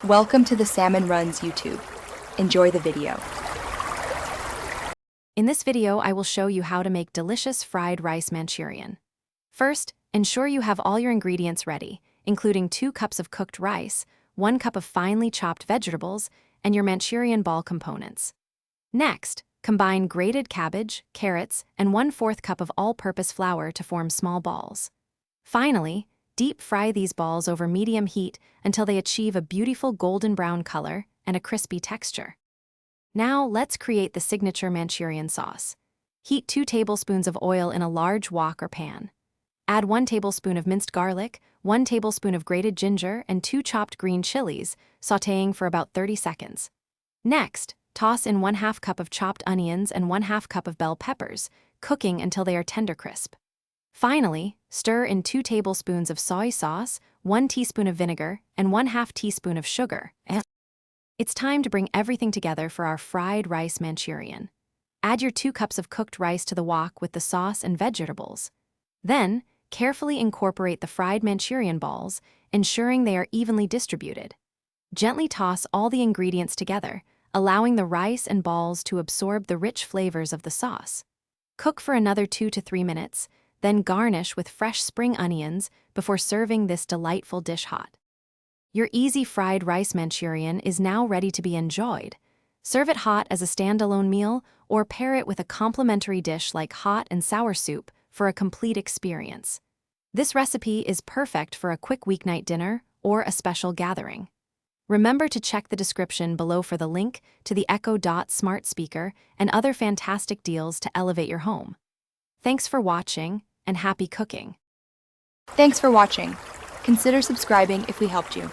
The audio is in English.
Welcome to the Salmon Runs YouTube. Enjoy the video. In this video, I will show you how to make delicious fried rice Manchurian. First, ensure you have all your ingredients ready, including 2 cups of cooked rice, 1 cup of finely chopped vegetables, and your Manchurian ball components. Next, combine grated cabbage, carrots, and 1/4 cup of all-purpose flour to form small balls. Finally, deep fry these balls over medium heat until they achieve a beautiful golden brown color and a crispy texture. Now, let's create the signature Manchurian sauce. Heat 2 tablespoons of oil in a large wok or pan. Add 1 tablespoon of minced garlic, 1 tablespoon of grated ginger, and 2 chopped green chilies, sautéing for about 30 seconds. Next, toss in 1/2 cup of chopped onions and 1/2 cup of bell peppers, cooking until they are tender crisp. Finally, stir in 2 tablespoons of soy sauce, 1 teaspoon of vinegar, and 1/2 teaspoon of sugar. It's time to bring everything together for our fried rice Manchurian. Add your 2 cups of cooked rice to the wok with the sauce and vegetables. Then, carefully incorporate the fried Manchurian balls, ensuring they are evenly distributed. Gently toss all the ingredients together, allowing the rice and balls to absorb the rich flavors of the sauce. Cook for another 2 to 3 minutes, then garnish with fresh spring onions before serving this delightful dish hot. Your easy fried rice Manchurian is now ready to be enjoyed. Serve it hot as a standalone meal or pair it with a complimentary dish like hot and sour soup for a complete experience. This recipe is perfect for a quick weeknight dinner or a special gathering. Remember to check the description below for the link to the Echo Dot smart speaker and other fantastic deals to elevate your home. Thanks for watching, and happy cooking. Thanks for watching. Consider subscribing if we helped you.